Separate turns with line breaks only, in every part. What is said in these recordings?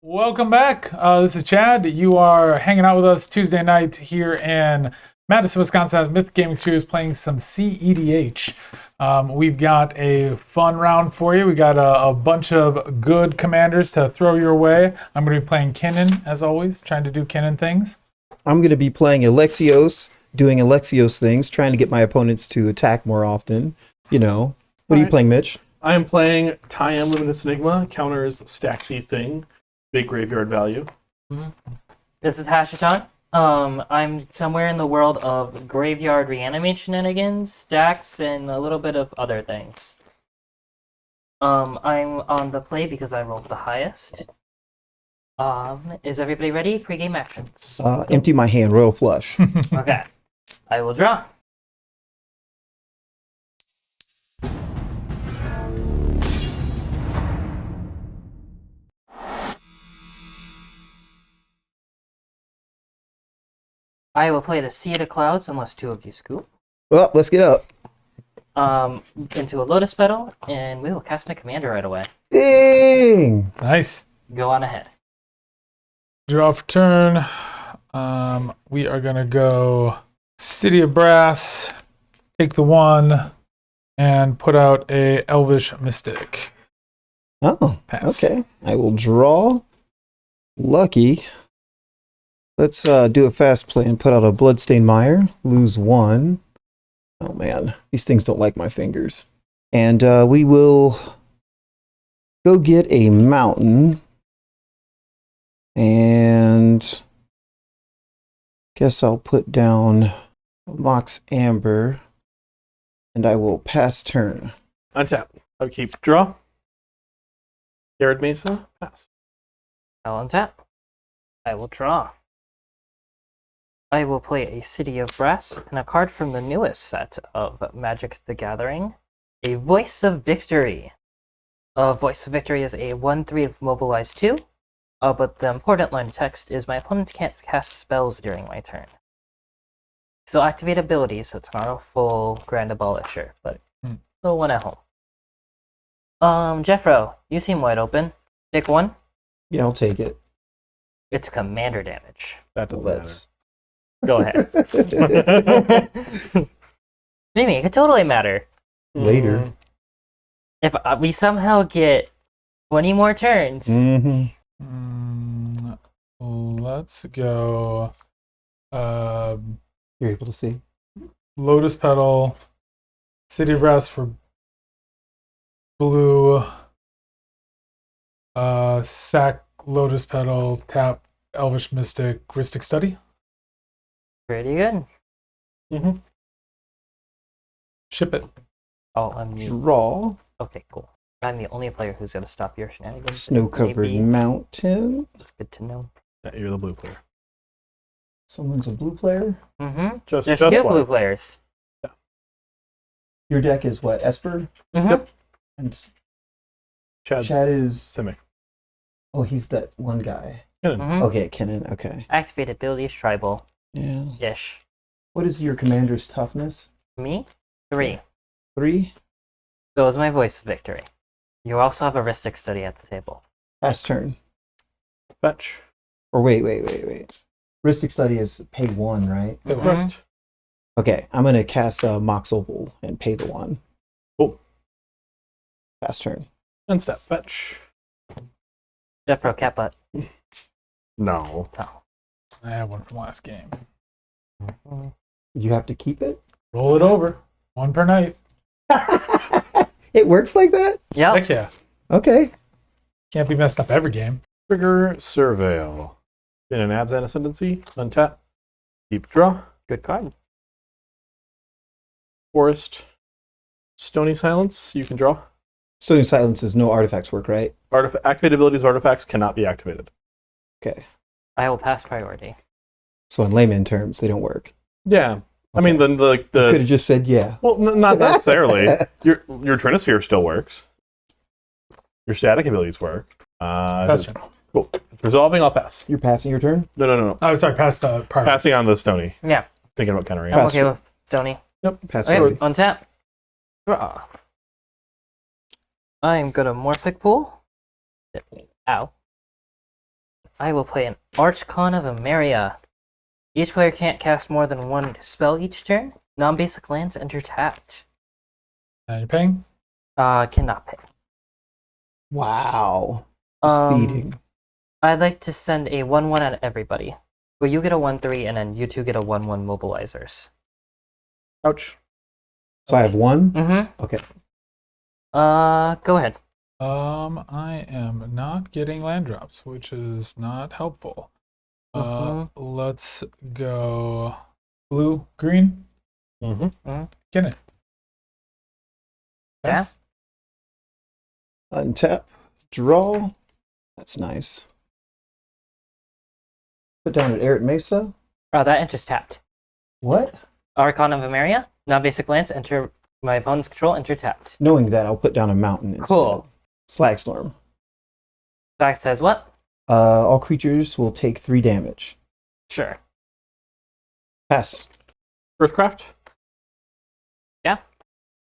Welcome back. This is Chad. You are hanging out with us Tuesday night here in Madison, Wisconsin at Mythic Gaming Studios playing some cEDH. We've got a fun round for you. We got a bunch of good commanders to throw your way. I'm going to be playing Kinnan, as always, trying to do Kinnan things.
I'm going to be playing Alexios, doing Alexios things, trying to get my opponents to attack more often. You know. What are you playing, Mitch?
I am playing Tayam Luminous Enigma, counters Staxy Thing, big graveyard value.
This is Hashiton. I'm somewhere in the world of graveyard reanimate shenanigans, stacks, and a little bit of other things. I'm on the play because I rolled the highest. Is everybody ready? Pre-game actions.
Empty my hand, royal flush.
Okay. I will draw. I will play the Sea of the Clouds unless two of you scoop.
Well, let's get up.
Into a Lotus Petal, and we will cast a commander right away.
Dang!
Nice.
Go on ahead.
Draw for turn. We are going to go City of Brass, take the one, and put out a Elvish Mystic.
Oh,
Pass.
okay. I will draw. Lucky. Let's do a fast play and put out a Bloodstained Mire. Lose one. Oh man, these things don't like my fingers. And we will go get a mountain. And guess I'll put down Mox Amber. And I will pass turn.
Untap. I keep draw. Arid Mesa, pass.
I'll untap. I will draw. I will play a City of Brass and a card from the newest set of Magic the Gathering, a Voice of Victory. Voice of Victory is a 1/3 of Mobilize 2, but the important line of text is my opponent can't cast spells during my turn. Still activate abilities, so it's not a full Grand Abolisher, but still one at home. JeffrO, you seem wide open. Pick one.
Yeah, I'll take it.
It's commander damage.
That doesn't
Let's.
Go ahead. Maybe it could totally matter.
matter.
Later.
If we somehow get 20 more turns.
Let's go
You're able to see.
Lotus Petal, City of Brass for blue, sack Lotus Petal, tap Elvish Mystic, Ristic Study.
Pretty good.
Ship it.
Oh, I'm mute.
Draw.
Okay, cool. I'm the only player who's going to stop your shenanigans.
Snow-covered
Maybe.
mountain.
It's good to know.
Yeah, you're the blue player.
Someone's a blue player.
Just
There's
just
two
one.
blue players.
Your deck is what? Esper?
Yep.
And
Chad's
Chad is...
Simic.
Oh, he's that one guy.
Mhm.
Okay, Kenan. Okay.
Activate abilities tribal
Yeah.
ish.
What is your commander's toughness?
Me? 3.
3?
So is my Voice of Victory. You also have a Ristic Study at the table.
Pass turn.
Fetch.
Or wait. Ristic Study is pay 1, right?
Correct.
Okay, I'm going to cast a Mox Opal and pay the 1.
Cool.
Pass turn.
And step. Fetch.
JeffrO cat butt.
No.
I have one from last game.
You have to keep it?
Roll it over. One per night.
It works like that?
Yep.
Heck yeah.
Okay.
Can't be messed up every game.
Trigger Surveil. In an Abzan Ascendancy. Untap. Keep draw.
Good card.
Forest. Stony Silence. You can draw.
Stony Silence is no artifacts work, right?
Activate abilities of artifacts cannot be activated.
Okay.
I will pass priority.
So in layman terms, they don't work.
Yeah. I mean,
Okay.
the
Could have just said yeah.
well, not necessarily. Your Trinisphere still works. Your static abilities work.
Pass turn.
Cool. It's resolving. I'll pass.
You're passing your turn?
No.
Oh, sorry, pass the prior.
Passing on the Stony.
Yeah.
Thinking about countering.
I'm
Pass
okay
it.
with Stony.
Pass
Okay,
priority.
untap. Draw. I'm gonna Morphic Pool. Ow. I will play an Archon of Emeria. Each player can't cast more than one spell each turn. Non-basic lands enter tapped.
And you're paying?
Cannot pay.
Wow. Just feeding.
I'd like to send a 1/1 at everybody. Well, you get a 1/3, and then you two get a 1/1 mobilizers.
Ouch.
So I have one?
Mm-hmm.
Okay.
Go ahead.
I am not getting land drops, which is not helpful. Let's go blue, green.
Mm-hmm.
Get it.
Yeah.
Yes.
Untap. Draw. That's nice. Put down at Arid Mesa.
Oh, that enters tapped.
What?
Archon of Emeria. Non-basic lands enter my opponent's control. Enter tapped.
Knowing that, I'll put down a mountain instead.
Cool.
Slagstorm.
Stax says what?
All creatures will take 3 damage.
Sure.
Pass.
Earthcraft.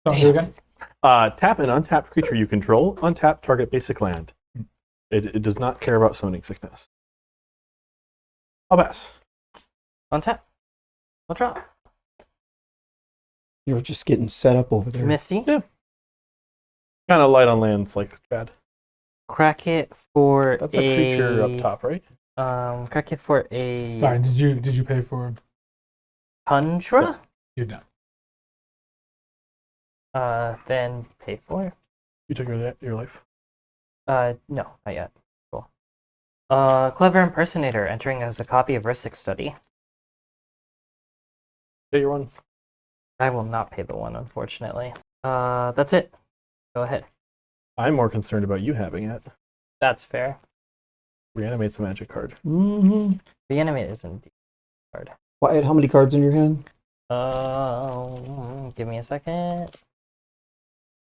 Don't do it again.
Tap an untapped creature you control. Untap target basic land. It does not care about summoning sickness. I'll pass.
Untap. I'll draw.
You're just getting set up over there.
Misty.
Yeah. Kind of light on lands like Chad.
Crack it for
That's a creature up top, right?
Crack it for a
Sorry, did you pay for
Tundra?
You're done.
Then pay for.
You took your life.
No, not yet. Cool. Clever Impersonator entering as a copy of Ristic Study.
Get your one.
I will not pay the one, unfortunately. That's it. Go ahead.
I'm more concerned about you having it.
That's fair.
Reanimate's a magic card.
Mm-hmm.
Reanimate is indeed hard.
Wyatt, how many cards in your hand?
Give me a second.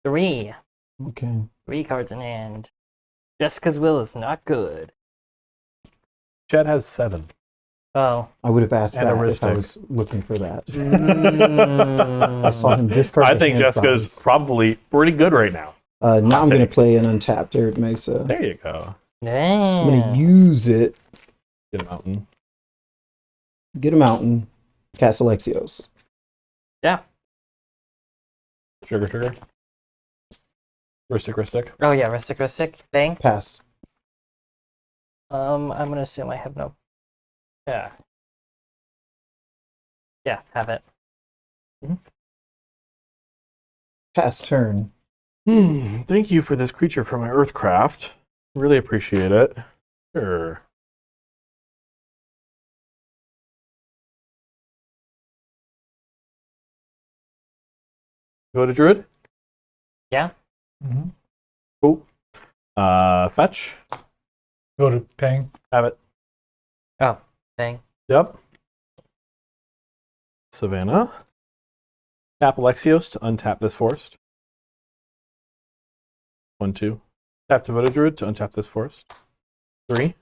3.
Okay.
3 cards in hand. Jessica's will is not good.
Chad has 7.
Oh.
I would have asked
And a
that if I
Ristic.
was looking for that.
Mm.
I saw him discard
I
the
think
hand
Jessica's
size.
probably pretty good right now.
Now I'm going to
take.
play an untapped Arid Mesa.
There you go.
I'm going
Damn.
to use it,
Get a mountain.
get a mountain, cast Alexios.
Yeah.
Trigger. Ristic.
Oh yeah, Ristic. Bang.
Pass.
I'm gonna assume I have no. Yeah. Yeah, have it.
Pass turn.
Thank you for this creature from my Earthcraft. Really appreciate it. Sure. Go to Druid.
Yeah.
Mm-hmm.
Cool. Fetch.
Go to paying.
Have it.
Oh, bang.
Yep. Savannah. Tap Alexios to untap this forest. 1, 2. Tap Devoted Druid to untap this forest. 3.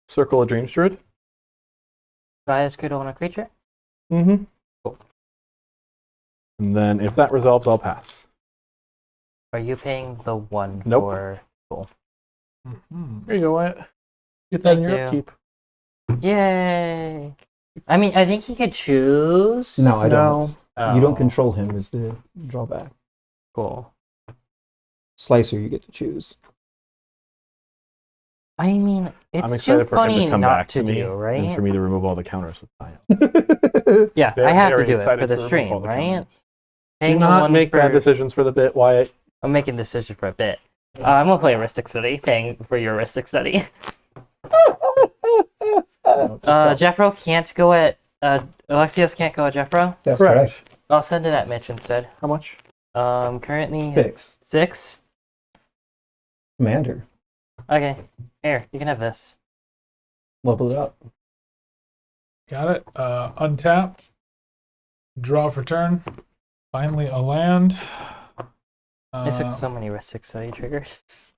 Circle a Dreams Druid.
Gaia's Cradle on a creature.
Mm-hmm.
Cool.
And then if that resolves, I'll pass.
Are you paying the 1
Nope.
for?
Mm-hmm.
Here you go, Wyatt. Get that in
Thank
your
you.
upkeep.
Yay! I mean, I think he could choose.
No, I don't. You don't
Oh,
control him is the drawback.
Cool.
Slicer, you get to choose.
I mean,
I'm
it's too
excited for him
funny
to come
not
back
to
to me
do, right?
and for me to remove all the counters with Tile.
Yeah,
Very,
I have to
very
do it
excited
for the
remove
stream,
all the
right?
counters. Do
Paying the
not
one
make
for,
bad decisions for the bit, Wyatt.
I'm making decisions for a bit. I'm gonna play Ristic Study, paying for your Ristic Study. JeffrO can't go at Alexios can't go at JeffrO.
That's
Correct.
correct.
I'll send it at Mitch instead.
How much?
Currently
6.
6.
Commander.
Okay, here you can have this.
Level it up.
Got it. Untap. Draw for turn. Finally a land.
I took so many Ristic Study triggers.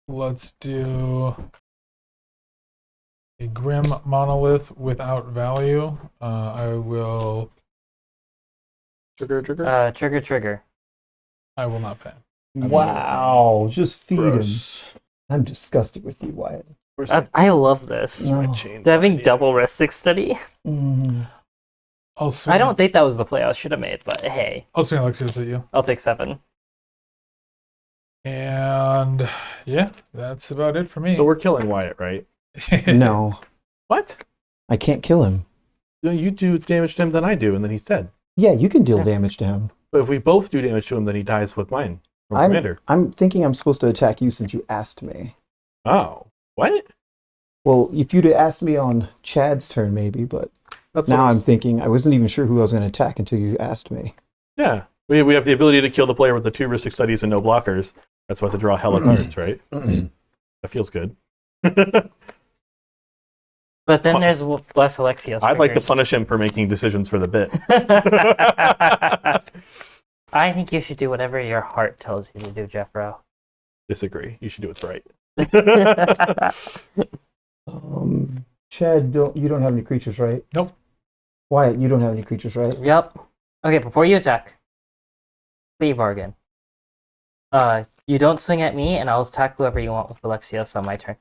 Let's do a Grim Monolith without value. I will
Trigger.
Trigger.
I will not pay.
Wow, just feed him.
Gross.
I'm disgusted with you, Wyatt.
Where's my,
I love this.
No.
my chains?
Having
idea?
double Ristic Study.
Mm.
I'll swing,
I don't think that was the play I should have made, but hey,
I'll swing Alexios at you.
I'll take 7.
And yeah, that's about it for me.
So we're killing Wyatt, right?
No,
What?
I can't kill him.
No, you do damage to him than I do, and then he's dead.
Yeah, you can deal damage to him.
But if we both do damage to him, then he dies with mine from Commander.
I'm thinking I'm supposed to attack you since you asked me.
Oh, what?
Well, if you'd have asked me on Chad's turn, maybe, but
That's
now
what,
I'm thinking I wasn't even sure who I was going to attack until you asked me.
yeah. We have the ability to kill the player with the 2 Ristic Studies and no blockers. That's why to draw hella cards, right? That feels good.
But then there's less Alexios.
I'd like to
triggers.
punish him for making decisions for the bit.
I think you should do whatever your heart tells you to do, JeffrO.
Disagree. You should do what's right.
Chad, you don't have any creatures, right?
Nope.
Wyatt, you don't have any creatures, right?
Yep. Okay, before you attack, plea bargain. You don't swing at me, and I'll attack whoever you want with Alexios on my turn.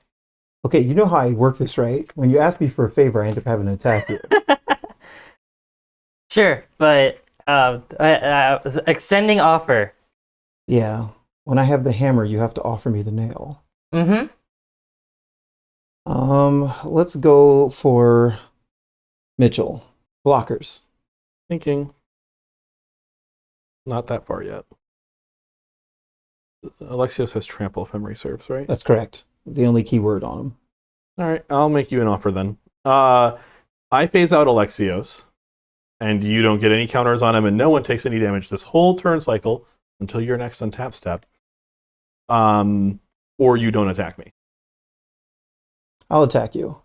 Okay, you know how I work this, right? When you ask me for a favor, I end up having to attack you.
Sure, but extending offer.
Yeah. When I have the hammer, you have to offer me the nail.
Mm-hmm.
Let's go for Mitchell. Blockers.
Thinking. Not that far yet. Alexios has trample if memory serves, right?
That's correct. The only keyword on him.
All right, I'll make you an offer then. I phase out Alexios, and you don't get any counters on him, and no one takes any damage this whole turn cycle until your next untap step. Or you don't attack me.
I'll attack you.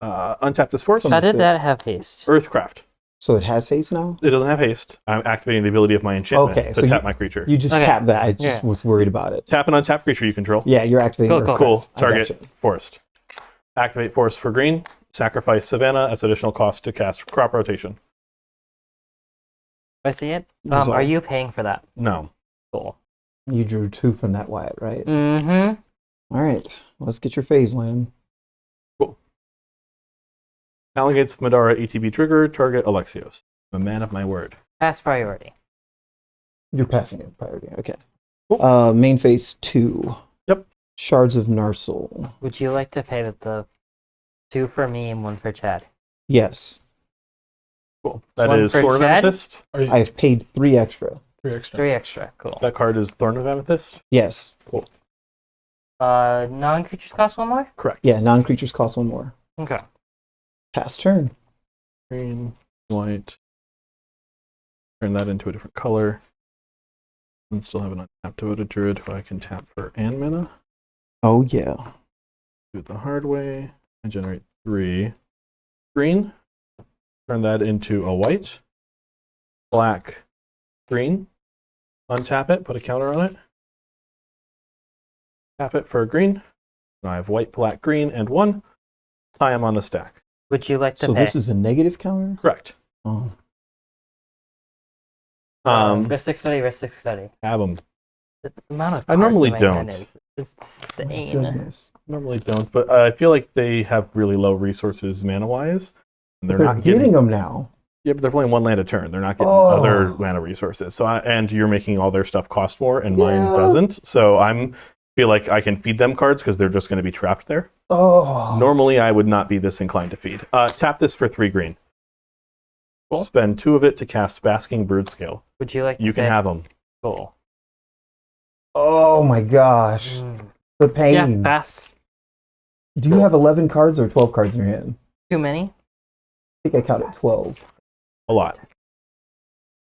Untap this force.
Some-
How did that have haste?
Earthcraft.
So it has haste now?
It doesn't have haste. I'm activating the ability of my enchantment
Okay,
to
so
tap my creature.
You just
Okay.
tapped that. I just
Yeah.
was worried about it.
Tap an untap creature you control.
Yeah, you're activating
Cool, cool.
Earthcraft.
Cool.
I
Target
gotcha.
forest. Activate forest for green. Sacrifice Savannah as additional cost to cast crop rotation.
I see it.
Resolve.
Are you paying for that?
No.
Cool.
You drew 2 from that Wyatt, right?
Mm-hmm.
All right. Let's get your phase land.
Alligates Madara ETB trigger. Target Alexios. I'm a man of my word.
Pass priority.
You're passing it priority. Okay.
Cool.
Main phase 2.
Yep.
Shards of Narsil.
Would you like to pay the 2 for me and 1 for Chad?
Yes.
Cool. That
One
is
for
Thorn of
Chad?
Amethyst.
Are you,
I have paid 3 extra.
3 extra.
3 extra. Cool.
That card is Thorn of Amethyst.
Yes.
Non-creatures cost 1 more?
Correct.
Yeah, non-creatures cost 1 more.
Okay.
Pass turn.
Green, white. Turn that into a different color. And still have an untapped devoted druid who I can tap for and mana.
Oh, yeah.
Do it the hard way. I generate 3 green. Turn that into a white. Black, green. Untap it, put a counter on it. Tap it for a green. Now I have white, black, green, and 1. Tie them on the stack.
Would you like to
So
pay?
this is a negative counter?
Correct.
Oh.
Ristic study, Ristic study.
Have them.
The amount of
I normally
cards in my hand
don't.
is
My
insane.
goodness.
Normally don't, but I feel like they have really low resources mana-wise. And they're
They're
not
getting them now.
Yeah, but they're playing 1 land a turn. They're not getting
Oh.
other mana resources. So, and you're making all their stuff cost more, and mine
Yeah.
doesn't. So feel like I can feed them cards because they're just going to be trapped there.
Oh.
Normally, I would not be this inclined to feed. Tap this for 3 green.
Cool.
Spend 2 of it to cast Basking Brood-Scale.
Would you like to
You can
pay?
have them.
Cool.
Oh my gosh. The
Yeah,
pain.
pass.
Do you have 11 cards or 12 cards in your hand?
Too many?
I think I counted 12.
A lot.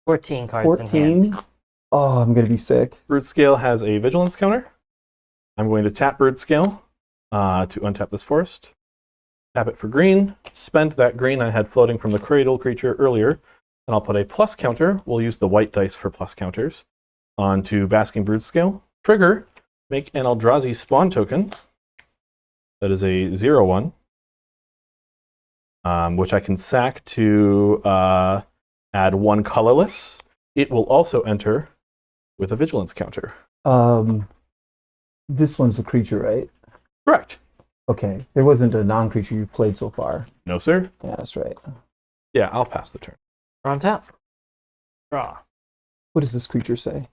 14 cards in hand.
14? Oh, I'm going to be sick.
Brood-Scale has a Vigilance counter. I'm going to tap Brood-Scale to untap this forest. Tap it for green. Spend that green I had floating from the Cradle creature earlier. And I'll put a plus counter. We'll use the white dice for plus counters. Onto Basking Brood-Scale. Trigger. Make an Eldrazi spawn token. That is a 0/1. Which I can sack to add 1 colorless. It will also enter with a Vigilance counter.
This one's a creature, right?
Correct.
Okay. There wasn't a non-creature you've played so far.
No, sir.
Yeah, that's right.
Yeah, I'll pass the turn.
We're on tap. Draw.
What does this creature say?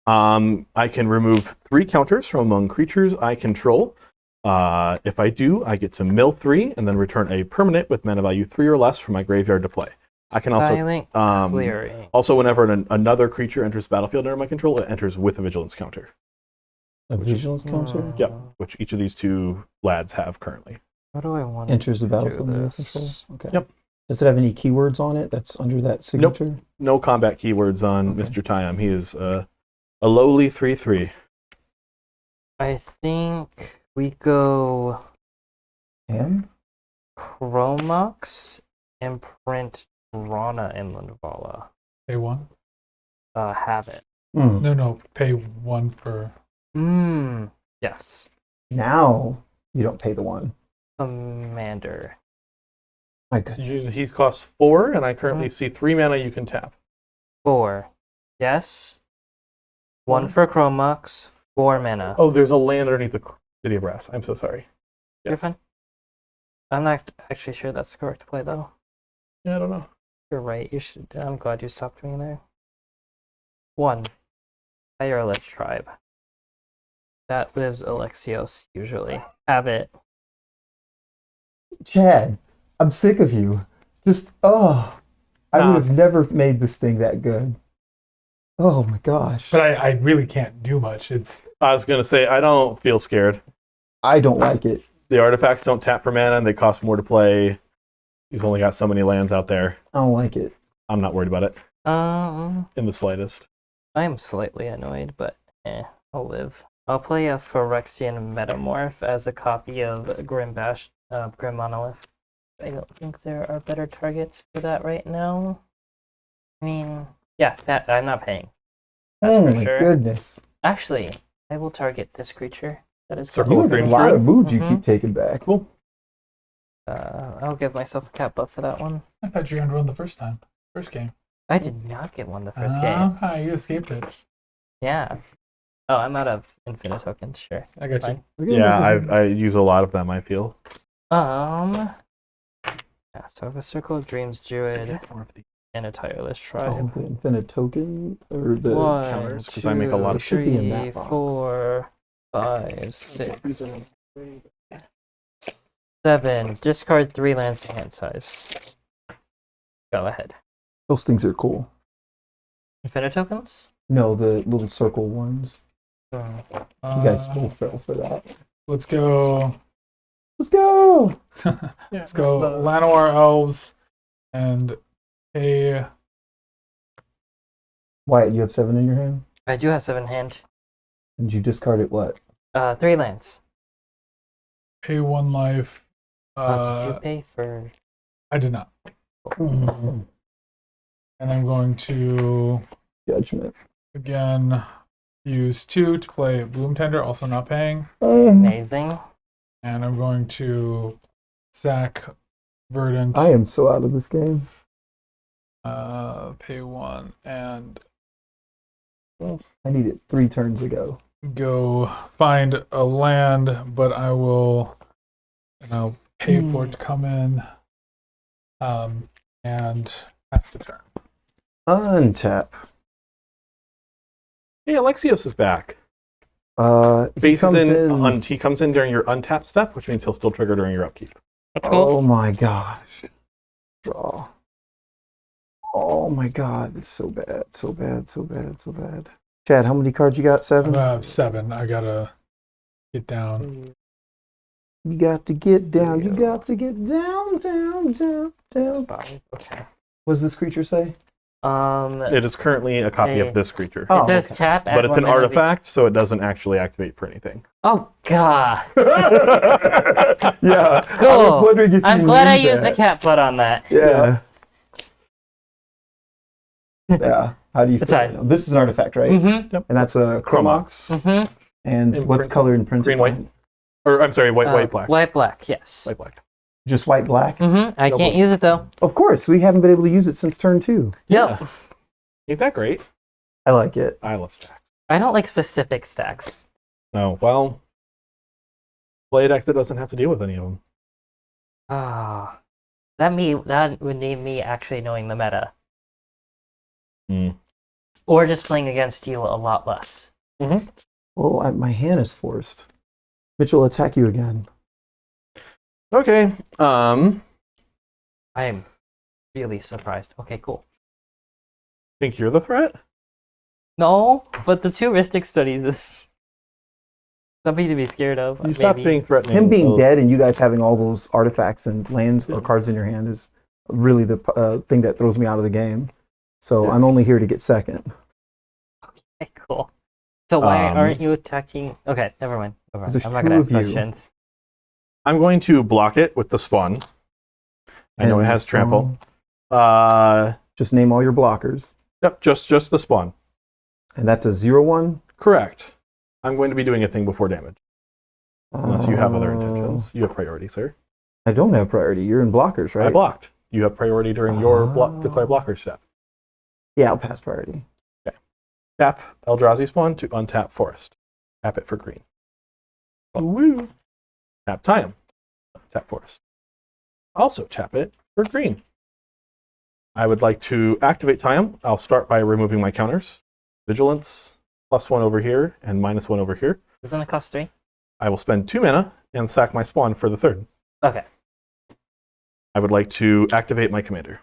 I can remove 3 counters from among creatures I control. If I do, I get to mill 3 and then return a permanent with mana value 3 or less from my graveyard to play. I can also
Silent clearing.
also whenever another creature enters the battlefield under my control, it enters with a vigilance counter.
A vigilance counter?
Yep, which each of these 2 lads have currently.
What do I want?
Enters the
to
battlefield
do
under your
this?
control? Okay.
Yep.
Does it have any keywords on it that's under that signature?
No combat keywords on
Okay.
Mr. Tyam. He is a lowly 3/3.
I think we go
Him?
Chromox and print Rana and Lindvala.
Pay 1.
Have it.
Hmm.
No. Pay 1 for.
Yes.
Now you don't pay the 1.
Commander.
My goodness.
He costs 4, and I currently see 3 mana you can tap.
4. Yes. 1 for Chromox. 4 mana.
Oh, there's a land underneath the City of Brass. I'm so sorry.
You're
Yes.
fine. I'm not actually sure that's the correct play, though.
Yeah, I don't know.
You're right. You should. I'm glad you stopped me there. 1. Tireless Tribe. That lives Alexios usually. Have it.
Chad, I'm sick of you. Just, I
Nah.
would have never made this thing that good. Oh my gosh.
But I really can't do much. It's
I was going to say, I don't feel scared.
I don't like it.
The artifacts don't tap for mana, and they cost more to play. He's only got so many lands out there.
I don't like it.
I'm not worried about it in the slightest.
I'm slightly annoyed, but I'll live. I'll play a Phyrexian Metamorph as a copy of Grim Monolith. I don't think there are better targets for that right now. I mean, yeah, that I'm not paying. That's
Oh
for
my
sure.
goodness.
Actually, I will target this creature. That is
Circle
You
of
have a
Green
lot
Druid.
of moves you
Mhm.
keep taking back.
Cool.
I'll give myself a cat buff for that one.
I thought you were going to run the first game.
I did not get one the first game.
You escaped it.
Yeah. Oh, I'm out of infinite tokens. Sure.
I
that's
got you.
fine.
Yeah, I use a lot of them, I feel.
Yeah, so I have a Circle of Dreams Druid
More of the
and a Tireless
Oh,
Tribe.
the infinite token or the
counters, 'cause I make a lot of-
It should be in that box.
4, 5, 6, 7. Discard 3 lands to hand size. Go ahead.
those things are cool.
Infinite tokens?
No, the little circle ones. You guys both fell for that.
Let's go.
Let's go.
Let's go. Llanowar Elves and pay.
Wyatt, you have 7 in your hand,
I do have 7 hand.
and you discarded what?
3 lands.
Pay 1 life.
Did you pay for?
I did not.
Mm,
And I'm going to
Judgment.
again use 2 to play Bloom Tender, also not paying.
Amazing.
And I'm going to sack Verdant,
I am so out of this game.
pay 1, and
I need it 3 turns ago.
go find a land, but I'll pay for it to come in, and pass the turn.
Untap.
Hey, Alexios is back.
He
Base
comes
is
in.
he comes in during your untap step, which means he'll still trigger during your upkeep.
That's cool.
Oh my gosh. Draw. Oh my god, it's so bad, so bad, so bad, so bad. Chad, how many cards you got? 7?
I have 7. I gotta get down.
You got to get down. You got to get down, down, down, down.
5. Okay.
What does this creature say?
It is currently a copy
Hey.
of this creature,
Oh,
It does
okay.
tap.
but it's
add
an
1 mana
artifact, so it doesn't actually activate for anything.
Oh god.
Yeah. I was
Cool.
wondering if
I'm
you
glad
knew
I used the
that.
cat butt on that.
Yeah. Yeah. How do you
It's
feel?
fine.
Now? This is an artifact, right?
Mm-hmm.
And that's a Chromox.
Mm-hmm.
And
In
what's
print-
color in print?
Green, white. Or I'm sorry, white, black.
White, black, yes.
White, black.
Just white, black?
Mm-hmm. I
Double.
can't use it though.
Of course. We haven't been able to use it since turn 2.
Yep.
Ain't that great?
I like it.
I love stacks.
I don't like specific stacks.
No, well, play a deck that doesn't have to deal with any of them.
Ah, that would need me actually knowing the meta, or just playing against you a lot less.
Well, my hand is forced. Mitch will attack you again.
Okay.
I am really surprised. Okay, cool.
Think you're the threat?
No, but the 2 Ristic studies is something to be scared of.
You stopped being threatening.
Him being dead and you guys having all those artifacts and lands or cards in your hand is really the thing that throws me out of the game. So I'm only here to get second.
Okay, cool. So why aren't you attacking? Okay, never mind. I'm not going to ask questions.
I'm going to block it with the spawn. I know it has trample.
Just name all your blockers.
Yep, just the spawn.
And that's a 0/1?
Correct. I'm going to be doing a thing before damage. Unless you have other intentions. You have priority, sir.
I don't have priority. You're in blockers, right?
I blocked. You have priority during your declare blocker step.
Yeah, I'll pass priority.
Okay. Tap Eldrazi spawn to untap forest. Tap it for green. Woo! Tap time. Tap forest. Also tap it for green. I would like to activate time. I'll start by removing my counters. Vigilance, +1 over here, and -1 over here.
Isn't it cost 3?
I will spend 2 mana and sack my spawn for the 3rd.
Okay.
I would like to activate my commander.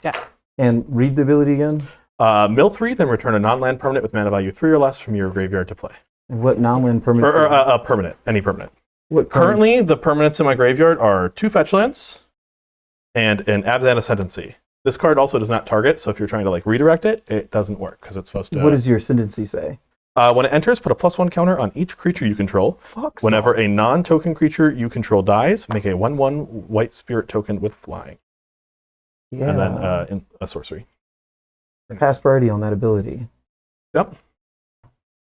Yeah.
And read the ability again?
Mill 3, then return a non-land permanent with mana value 3 or less from your graveyard to play.
And what non-land permanent?
Or a permanent, any permanent.
What
Currently, the permanents in my graveyard are 2 fetch lands and an Abzan Ascendancy. This card also does not target, so if you're trying to like redirect it, it doesn't work because it's supposed to.
What does your ascendancy say?
When it enters, put a +1 counter on each creature you control. Whenever a non-token creature you control dies, make a 1/1 white spirit token with flying.
Yeah.
And then a sorcery.
Pass priority on that ability.
Yep.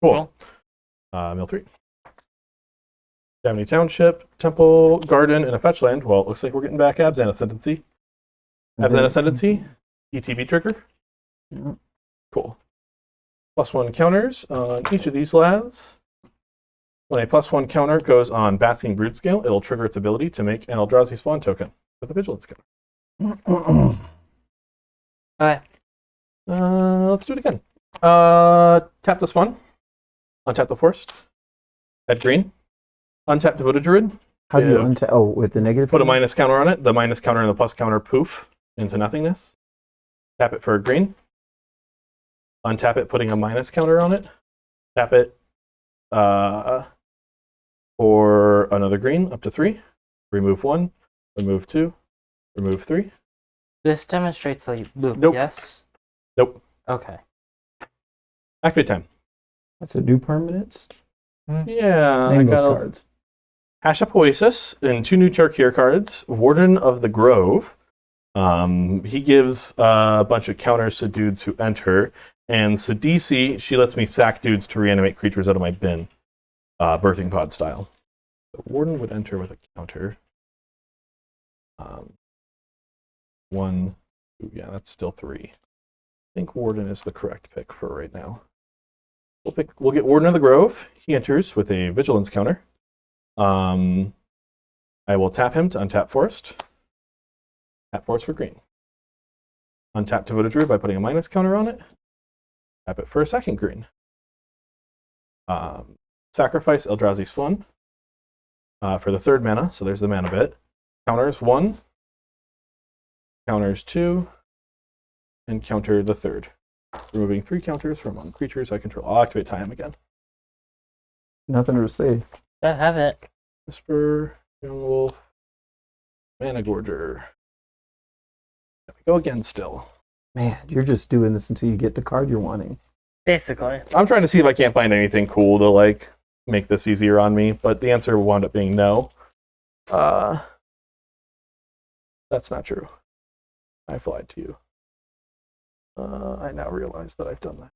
Cool. Mill 3. Tammany Township, Temple, Garden, and a fetch land. Well, it looks like we're getting back Abzan Ascendancy. Abzan Ascendancy, ETB trigger.
Yeah.
Cool. +1 counters on each of these lads. When a +1 counter goes on Basking Broodscale, it'll trigger its ability to make an Eldrazi spawn token with a vigilance counter.
Alright.
Let's do it again. Tap the spawn. Untap the forest. Add green. Untap Devoted Druid.
How do you untap? Oh, with the negative?
Put a minus counter on it. The minus counter and the plus counter poof into nothingness. Tap it for green. Untap it, putting a minus counter on it. Tap it for another green, up to 3. Remove 1. Remove 2. Remove 3.
This demonstrates a loop,
Nope.
yes?
Nope.
Okay.
Activate time.
That's a new permanence?
Yeah.
Name those cards.
Hash Up Oasis and 2 new Tarkir cards. Warden of the Grove. He gives a bunch of counters to dudes who enter. And Sidisi, she lets me sack dudes to reanimate creatures out of my bin. Birthing pod style. So Warden would enter with a counter. 1, 2, yeah, that's still 3. I think Warden is the correct pick for right now. We'll get Warden of the Grove. He enters with a Vigilance counter. I will tap him to untap Forest. Tap Forest for green. Untap Devoted Druid by putting a minus counter on it. Tap it for a second green. Sacrifice Eldrazi Spawn for the 3rd mana, so there's the mana bit. Counters 1, counters 2, and counter the 3rd. Removing 3 counters from on creatures I control. I'll activate time again.
Nothing to say.
I have it.
Whisper, Young Wolf, Mana Gorger. There we go again still.
Man, you're just doing this until you get the card you're wanting.
Basically.
I'm trying to see if I can't find anything cool to like make this easier on me, but the answer wound up being no. That's not true. I lied to you. I now realize that I've done that.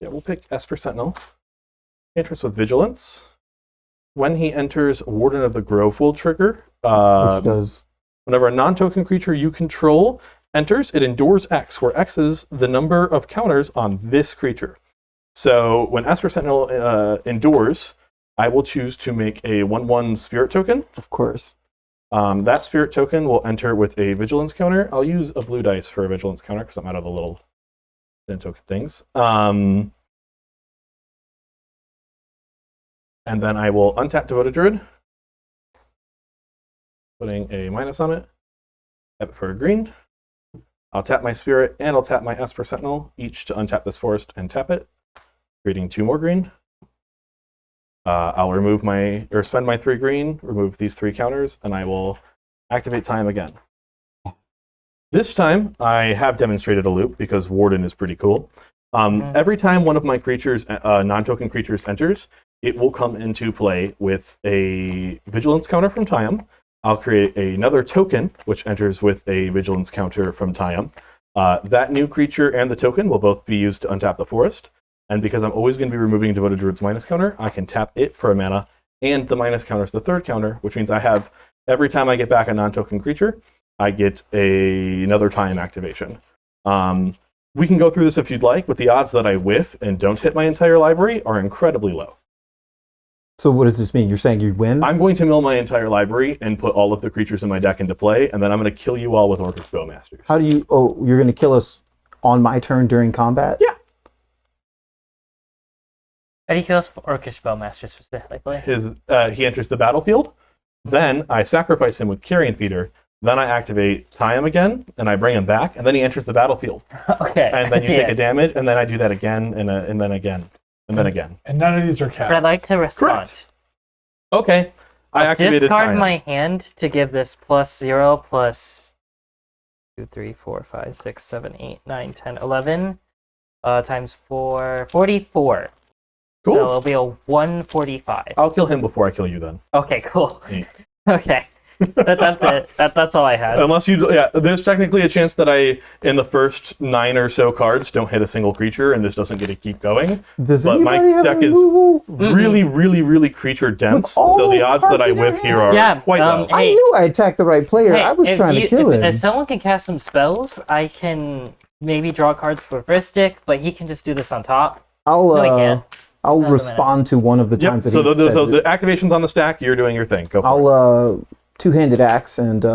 Yeah, we'll pick Esper Sentinel. Enters with Vigilance. When he enters, Warden of the Grove will trigger.
Which does.
Whenever a non-token creature you control enters, it endures X, where X is the number of counters on this creature. So when Esper Sentinel endures, I will choose to make a 1/1 spirit token.
Of course.
That spirit token will enter with a vigilance counter. I'll use a blue dice for a vigilance counter because I'm out of the little token things. And then I will untap Devoted Druid, putting a minus on it. Tap it for a green. I'll tap my spirit and I'll tap my Esper Sentinel, each to untap this forest and tap it, creating 2 more green. I'll spend my 3 green, remove these 3 counters, and I will activate time again. This time, I have demonstrated a loop because Warden is pretty cool. Every time one of my creatures, non-token creatures, enters, it will come into play with a vigilance counter from Time. I'll create another token, which enters with a vigilance counter from Time. That new creature and the token will both be used to untap the forest. And because I'm always going to be removing Devoted Druid's minus counter, I can tap it for a mana, and the minus counter is the 3rd counter, which means I have, every time I get back a non-token creature, I get another time activation. We can go through this if you'd like, but the odds that I whiff and don't hit my entire library are incredibly low.
So what does this mean? You're saying you win?
I'm going to mill my entire library and put all of the creatures in my deck into play, and then I'm going to kill you all with Orcish Bowmasters.
How do you... Oh, you're going to kill us on my turn during combat?
Yeah.
How do you kill us for Orcish Bowmaster specifically?
He enters the battlefield, then I sacrifice him with Carrion Feeder, then I activate Time again, and I bring him back, and then he enters the battlefield.
Okay.
And then you take a damage, and then I do that again, and then again, and then again.
And none of these are cast.
But I'd like to respond.
Correct. Okay. I activated
Discard
Time.
my hand to give this +0 plus 2, 3, 4, 5, 6, 7, 8, 9, 10, 11 times 4, 44.
Cool.
So it'll be a 145.
I'll kill him before I kill you then.
Okay, cool.
Neat.
Okay. That's it. That's all I had.
Unless there's technically a chance that I, in the first 9 or so cards, don't hit a single creature and this doesn't get to keep going.
Does
But my
anybody have
deck is
removal?
really, really, really creature dense,
all
so the
those
odds that I
cards in
whip
their
here are
Yeah,
quite low.
I
Hey.
knew I attacked the right player.
Hey,
I was
if
trying to kill him.
If someone can cast some spells, I can maybe draw cards for Vristic, but he can just do this on top.
I'll
No, he can't.
I'll
Not a
respond to one of the
Yep,
times that
so
he said
the
it.
activation's on the stack, you're doing your thing. Go for it.
I'll two-handed axe and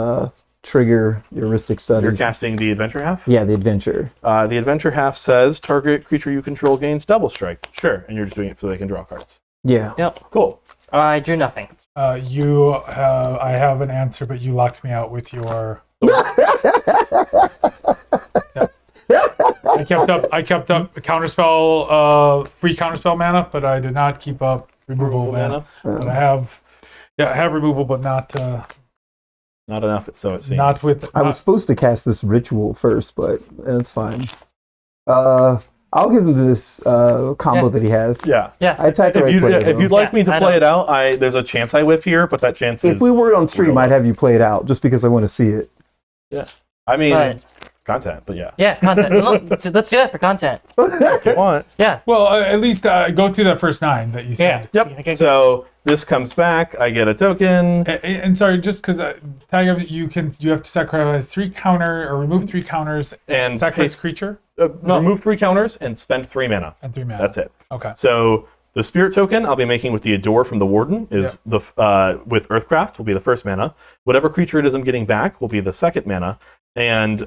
trigger heuristic
You're
studies.
casting the adventure half?
Yeah, the adventure.
The adventure half says target creature you control gains double strike. Sure, and you're just doing it so they can draw cards.
Yeah.
Yep.
Cool.
I drew nothing.
I have an answer, but you locked me out with your. I kept up counterspell, free counterspell mana, but I did not keep up removal mana. But I have removal, but not
Not enough, so it seems.
not with.
I was supposed to cast this ritual first, but that's fine. I'll give him this combo that he has.
Yeah.
Yeah.
I attacked the right player.
If you'd
though.
like me to
I
play
don't-
it out, there's a chance I whiff here, but that chance is.
If we were on stream,
real
I'd
low.
have you play it out just because I want to see it.
Yeah. I mean,
But-
content, but yeah.
Yeah, content. Look, let's do it for content.
If you want.
Yeah.
Well, at least go through that first 9 that you
Yeah.
said.
Yep.
Okay.
So this comes back. I get a token.
And sorry, just because you have to sacrifice 3 counter or remove 3 counters
And
sacrifice
pay-
creature
Remove 3 counters and spend 3 mana.
and 3 mana.
That's it.
Okay.
So the spirit token I'll be making with the Adore from the Warden is with Earthcraft will be the first mana. Whatever creature it is I'm getting back will be the second mana. And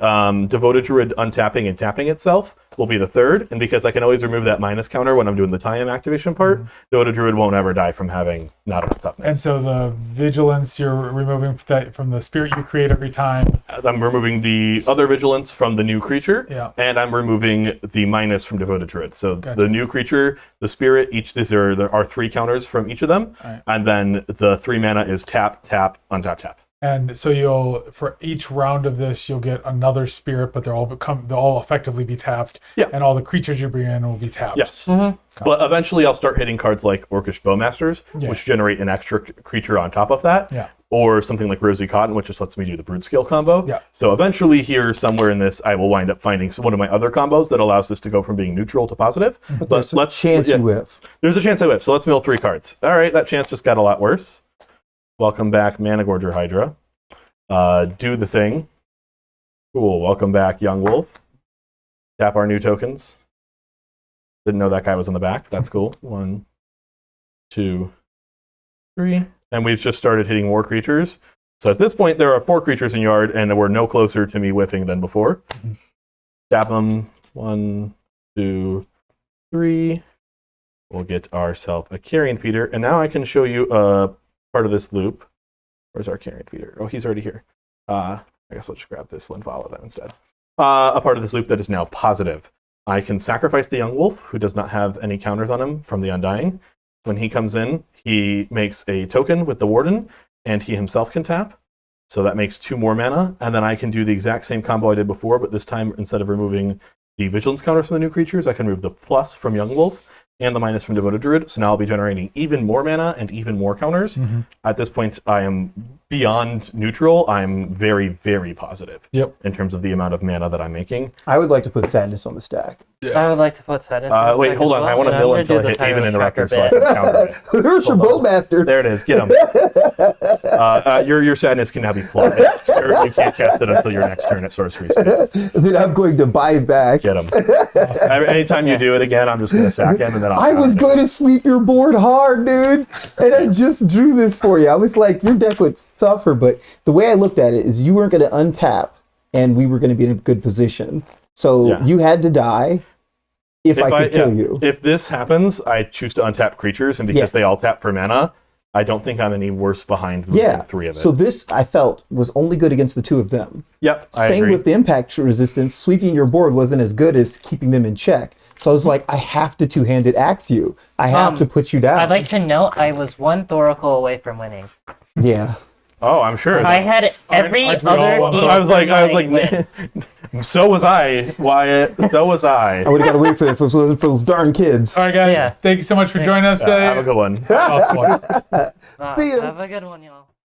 Devoted Druid untapping and tapping itself will be the third. And because I can always remove that minus counter when I'm doing the tie-in activation part, Devoted Druid won't ever die from having not enough toughness.
And so the vigilance you're removing from the spirit you create every time.
I'm removing the other vigilance from the new creature,
Yeah.
and I'm removing the minus from Devoted Druid. So
Gotcha.
the new creature, the spirit, there are 3 counters from each of them,
Right.
and then the 3 mana is tap, tap, untap, tap.
And so for each round of this, you'll get another spirit, but they'll all effectively be tapped.
Yeah.
And all the creatures you bring in will be tapped.
Yes, but eventually I'll start hitting cards like Orcish Bowmasters,
Yeah.
which generate an extra creature on top of that.
Yeah.
Or something like Rosy Cotton, which just lets me do the Brood Scale combo.
Yeah.
So eventually here, somewhere in this, I will wind up finding one of my other combos that allows this to go from being neutral to positive.
But there's a chance you whiff.
There's a chance I whip, so let's mill 3 cards. All right, that chance just got a lot worse. Welcome back, Mana Gorger Hydra. Do the thing. Cool, welcome back, Young Wolf. Tap our new tokens. Didn't know that guy was in the back. That's cool. 1, 2, 3. And we've just started hitting more creatures. So at this point, there are 4 creatures in yard, and we're no closer to me whiffing than before. Tap them. 1, 2, 3. We'll get ourselves a carrion feeder. And now I can show you a part of this loop. Where's our carrion feeder? Oh, he's already here. I guess I'll just grab this Linvala then instead. A part of this loop that is now positive. I can sacrifice the young wolf, who does not have any counters on him from the Undying. When he comes in, he makes a token with the Warden, and he himself can tap. So that makes 2 more mana, and then I can do the exact same combo I did before, but this time, instead of removing the vigilance counters from the new creatures, I can remove the plus from Young Wolf and the minus from Devoted Druid. So now I'll be generating even more mana and even more counters. At this point, I am beyond neutral. I'm very, very positive in terms of the amount of mana that I'm making.
I would like to put Sadness on the stack.
I would like to put Sadness.
Wait, hold on. I want to mill until I hit Haven Interrupter so I can counter it.
There's your Bowmaster.
There it is. Get him. Your Sadness can now be plugged. You can't cast it until your next turn at sorcery speed.
Then I'm going to buy back.
Get him. Anytime you do it again, I'm just going to sack him, and then
I was going to sweep your board hard, dude. And I just drew this for you. I was like, your deck would suffer. But the way I looked at it is you weren't going to untap, and we were going to be in a good position. So you had to die if I could kill you.
If this happens, I choose to untap creatures, and because they all tap for mana, I don't think I'm any worse behind losing 3 of it.
So this, I felt, was only good against the 2 of them.
Yep, I
Staying
agree.
with the impact resistance, sweeping your board wasn't as good as keeping them in check. So I was like, I have to 2-handed axe you. I have to put you down.
I'd like to note I was 1 Thoracle away from winning.
Yeah.
Oh, I'm sure.
I had every
aren't we all
other.
one?
I was like,
win.
so was I, Wyatt. So was I.
I would have got to wait for those darn kids.
All right, guys.
Yeah.
Thank you so much for joining us today.
Have a good one.
Awesome.
See ya.
Have a good one, y'all.